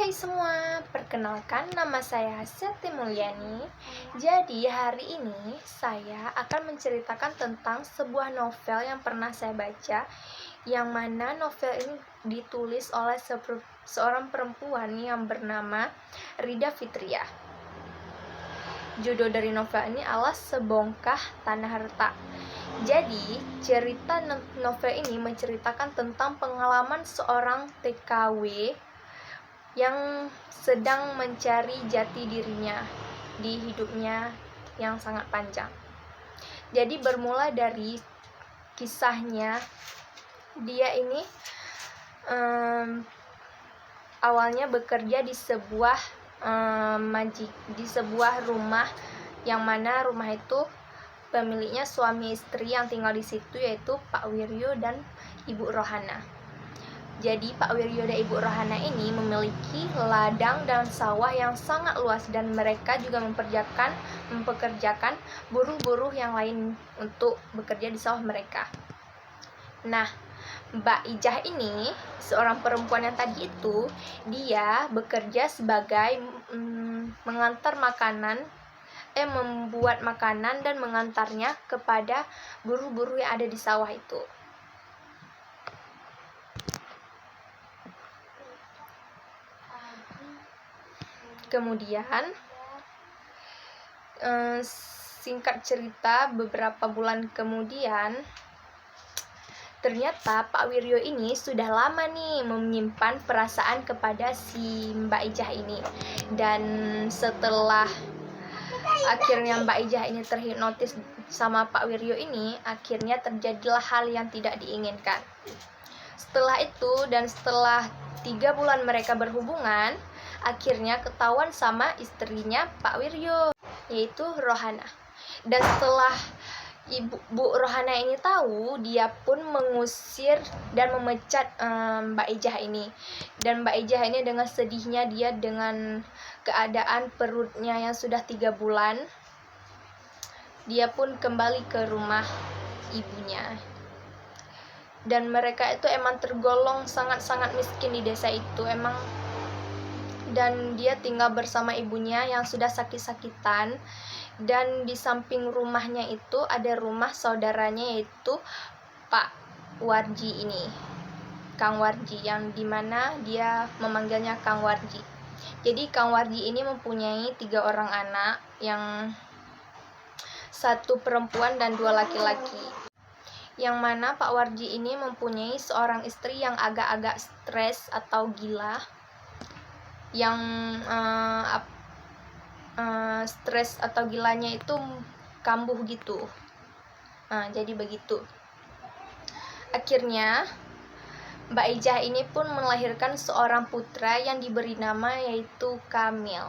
Hai semua, perkenalkan nama saya Seti Mulyani. Jadi hari ini saya akan menceritakan tentang sebuah novel yang pernah saya baca, yang mana novel ini ditulis oleh seorang perempuan yang bernama Rida Fitria. Judul dari novel ini adalah Sebongkah Tanah Retak. Jadi cerita novel ini menceritakan tentang pengalaman seorang TKW yang sedang mencari jati dirinya di hidupnya yang sangat panjang. Jadi bermula dari kisahnya, dia ini awalnya bekerja di sebuah di sebuah rumah, yang mana rumah itu pemiliknya suami istri yang tinggal di situ, yaitu Pak Wiryo dan Ibu Rohana. Jadi Pak Wiryo dan Ibu Rohana ini memiliki ladang dan sawah yang sangat luas, dan mereka juga mempekerjakan buruh-buruh yang lain untuk bekerja di sawah mereka. Nah, Mbak Ijah ini, seorang perempuan yang tadi itu, dia bekerja sebagai mengantar makanan, membuat makanan dan mengantarnya kepada buruh-buruh yang ada di sawah itu. Kemudian singkat cerita, beberapa bulan kemudian ternyata Pak Wiryo ini sudah lama nih menyimpan perasaan kepada si Mbak Ijah ini. Dan setelah akhirnya Mbak Ijah ini terhipnotis sama Pak Wiryo ini, akhirnya terjadilah hal yang tidak diinginkan. Setelah itu dan setelah 3 bulan mereka berhubungan, akhirnya ketahuan sama istrinya Pak Wiryo, yaitu Rohana. Dan setelah Bu Rohana ini tahu, dia pun mengusir dan memecat Mbak Ijah ini. Dan Mbak Ijah ini dengan sedihnya, dia dengan keadaan perutnya yang sudah 3 bulan, dia pun kembali ke rumah ibunya. Dan mereka itu emang tergolong sangat-sangat miskin di desa itu emang. Dan dia tinggal bersama ibunya yang sudah sakit-sakitan. Dan di samping rumahnya itu ada rumah saudaranya, yaitu Pak Warji ini, Kang Warji, yang dimana dia memanggilnya Kang Warji. Jadi Kang Warji ini mempunyai 3 orang anak, yang 1 perempuan dan 2 laki-laki. Yang mana Pak Warji ini mempunyai seorang istri yang agak-agak stres atau gila, yang stres atau gilanya itu kambuh gitu. Jadi begitu. Akhirnya Mbak Ijah ini pun melahirkan seorang putra yang diberi nama yaitu Kamil.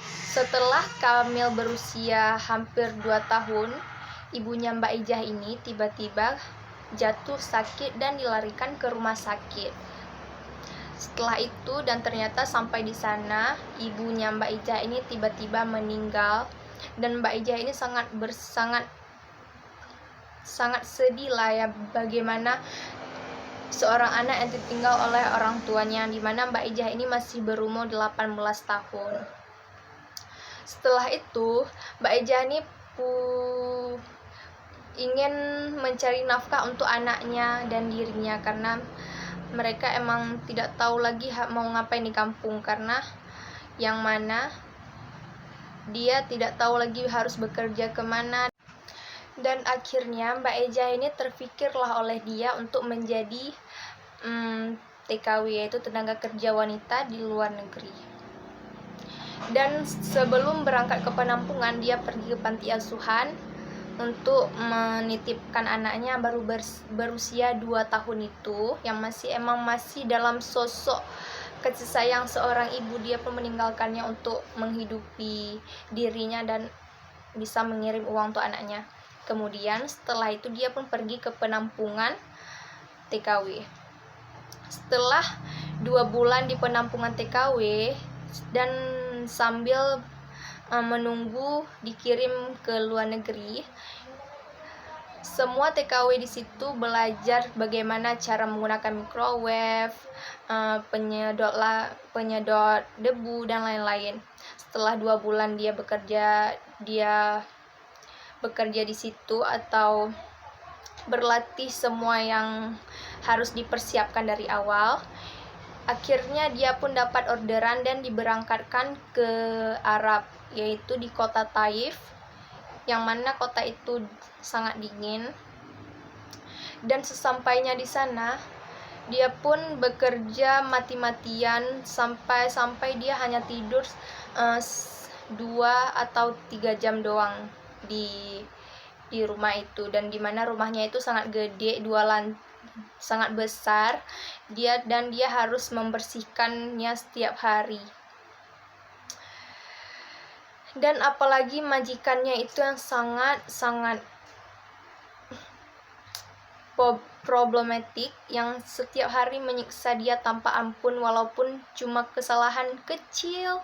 Setelah Kamil berusia hampir 2 tahun, ibunya Mbak Ijah ini tiba-tiba jatuh sakit dan dilarikan ke rumah sakit. Setelah itu dan ternyata sampai di sana, ibunya Mbak Ijah ini tiba-tiba meninggal. Dan Mbak Ijah ini sangat sedih lah ya, bagaimana seorang anak yang ditinggal oleh orang tuanya, yang dimana Mbak Ijah ini masih berumur 18 tahun. Setelah itu Mbak Ijah ini ingin mencari nafkah untuk anaknya dan dirinya, karena mereka emang tidak tahu lagi mau ngapain di kampung, karena yang mana dia tidak tahu lagi harus bekerja kemana. Dan akhirnya Mbak Ijah ini terfikirlah oleh dia untuk menjadi TKW, yaitu tenaga kerja wanita di luar negeri. Dan sebelum berangkat ke penampungan, dia pergi ke panti asuhan untuk menitipkan anaknya baru berusia 2 tahun itu, yang masih dalam sosok kasih sayang seorang ibu. Dia pun meninggalkannya untuk menghidupi dirinya dan bisa mengirim uang untuk anaknya. Kemudian setelah itu dia pun pergi ke penampungan TKW. Setelah 2 bulan di penampungan TKW dan sambil menunggu dikirim ke luar negeri, Semua TKW di situ belajar bagaimana cara menggunakan microwave, penyedot debu dan lain-lain. Setelah 2 bulan dia bekerja di situ atau berlatih semua yang harus dipersiapkan dari awal. Akhirnya dia pun dapat orderan dan diberangkatkan ke Arab, yaitu di kota Taif, yang mana kota itu sangat dingin. Dan sesampainya di sana, dia pun bekerja mati-matian sampai dia hanya tidur 2 atau 3 jam doang di rumah itu, dan dimana rumahnya itu sangat gede, sangat besar, dia harus membersihkannya setiap hari. Dan apalagi majikannya itu yang sangat problematik, yang setiap hari menyiksa dia tanpa ampun, walaupun cuma kesalahan kecil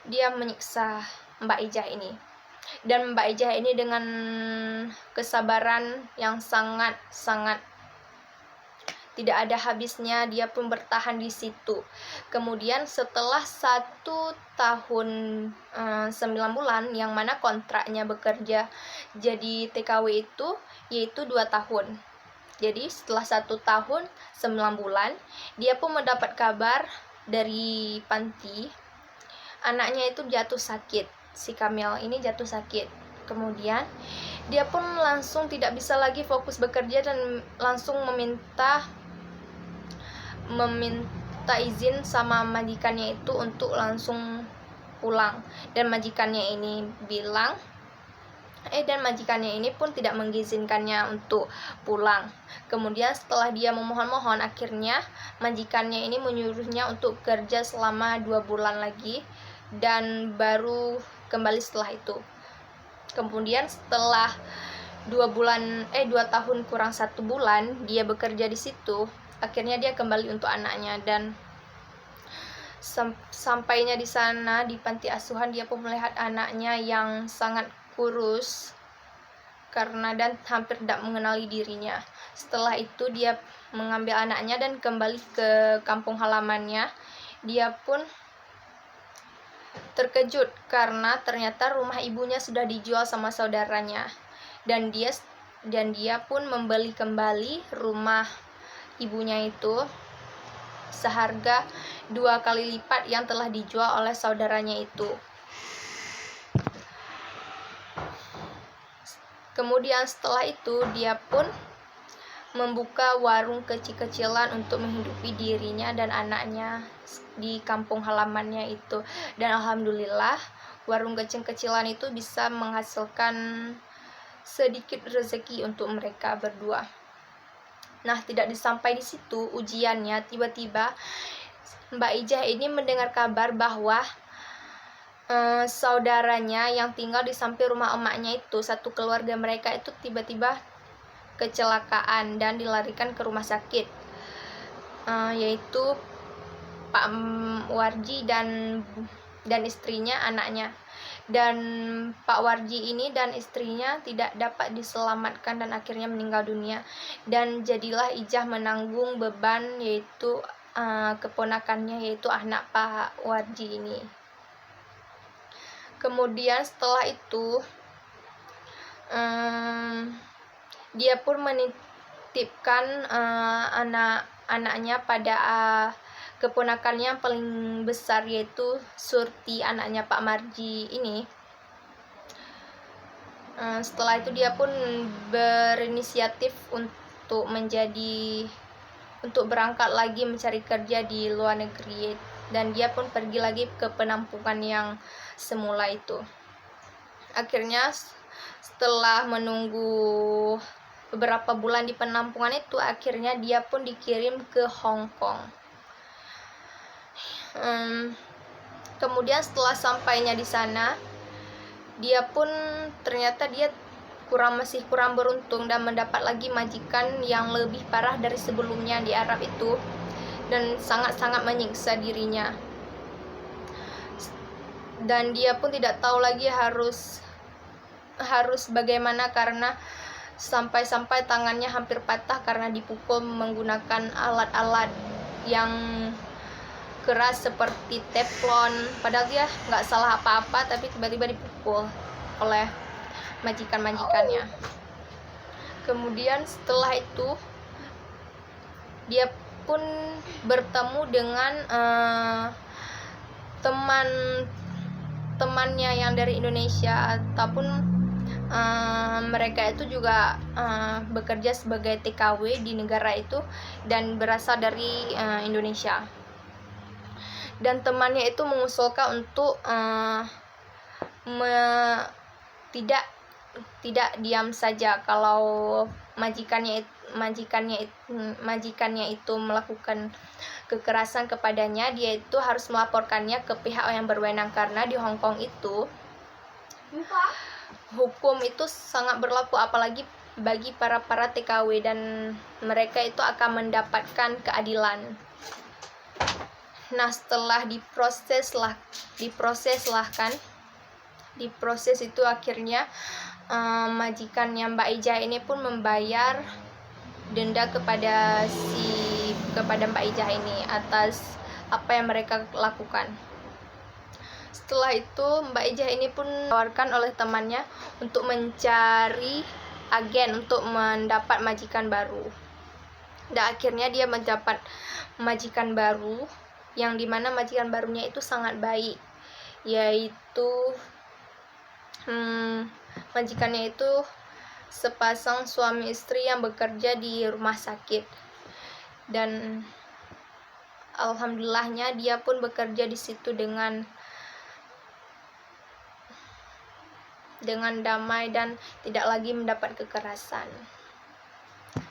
dia menyiksa Mbak Ijah ini. Dan Mbak Ijah ini dengan kesabaran yang sangat tidak ada habisnya, dia pun bertahan di situ. Kemudian setelah 1 tahun 9 bulan, yang mana kontraknya bekerja jadi TKW itu yaitu 2 tahun. Jadi setelah 1 tahun 9 bulan, dia pun mendapat kabar dari panti, anaknya itu jatuh sakit. Si Kamil ini jatuh sakit. Kemudian dia pun langsung tidak bisa lagi fokus bekerja dan langsung meminta izin sama majikannya itu untuk langsung pulang. Dan majikannya ini pun tidak mengizinkannya untuk pulang. Kemudian setelah dia memohon-mohon, akhirnya majikannya ini menyuruhnya untuk kerja selama 2 bulan lagi dan baru kembali setelah itu. Kemudian setelah 2 tahun kurang 1 bulan dia bekerja di situ, akhirnya dia kembali untuk anaknya. Dan sampainya di sana di panti asuhan, dia pun melihat anaknya yang sangat kurus dan hampir tidak mengenali dirinya. Setelah itu dia mengambil anaknya dan kembali ke kampung halamannya. Dia pun terkejut karena ternyata rumah ibunya sudah dijual sama saudaranya, dan dia pun membeli kembali rumah ibunya itu seharga 2 kali lipat yang telah dijual oleh saudaranya itu. Kemudian setelah itu dia pun membuka warung kecil-kecilan untuk menghidupi dirinya dan anaknya di kampung halamannya itu. Dan alhamdulillah warung kecil-kecilan itu bisa menghasilkan sedikit rezeki untuk mereka berdua. Nah, tidak sampai di situ ujiannya, tiba-tiba Mbak Ijah ini mendengar kabar bahwa saudaranya yang tinggal di samping rumah emaknya itu, satu keluarga mereka itu tiba-tiba kecelakaan dan dilarikan ke rumah sakit, yaitu Pak Warji dan istrinya, anaknya. Dan Pak Warji ini dan istrinya tidak dapat diselamatkan dan akhirnya meninggal dunia. Dan jadilah Ijah menanggung beban, yaitu keponakannya, yaitu anak Pak Warji ini. Kemudian setelah itu dia pun menitipkan anak-anaknya pada keponakannya yang paling besar, yaitu Surti, anaknya Pak Marji ini. Setelah itu dia pun berinisiatif untuk berangkat lagi mencari kerja di luar negeri, dan dia pun pergi lagi ke penampungan yang semula itu. Akhirnya setelah menunggu beberapa bulan di penampungan itu, akhirnya dia pun dikirim ke Hong Kong. Kemudian setelah sampainya di sana, dia pun ternyata masih kurang beruntung dan mendapat lagi majikan yang lebih parah dari sebelumnya di Arab itu, dan sangat-sangat menyiksa dirinya. Dan dia pun tidak tahu lagi harus bagaimana, karena sampai-sampai tangannya hampir patah karena dipukul menggunakan alat-alat yang keras seperti teflon, padahal dia nggak salah apa-apa, tapi tiba-tiba dipukul oleh majikan-majikannya. Kemudian setelah itu dia pun bertemu dengan teman-temannya yang dari Indonesia, ataupun mereka itu juga bekerja sebagai TKW di negara itu dan berasal dari Indonesia. Dan temannya itu mengusulkan untuk tidak diam saja kalau majikannya itu melakukan kekerasan kepadanya. Dia itu harus melaporkannya ke pihak yang berwenang, karena di Hong Kong itu hukum itu sangat berlaku, apalagi bagi para TKW, dan mereka itu akan mendapatkan keadilan. Nah, setelah diproses itu akhirnya majikannya Mbak Ija ini pun membayar denda kepada Mbak Ija ini atas apa yang mereka lakukan. Setelah itu Mbak Ija ini pun ditawarkan oleh temannya untuk mencari agen untuk mendapat majikan baru. Dan akhirnya dia mendapat majikan baru, yang dimana majikan barunya itu sangat baik, yaitu majikannya itu sepasang suami istri yang bekerja di rumah sakit. Dan alhamdulillahnya dia pun bekerja di situ dengan damai dan tidak lagi mendapat kekerasan.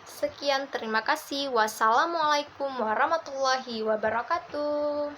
Sekian, terima kasih. Wassalamualaikum warahmatullahi wabarakatuh.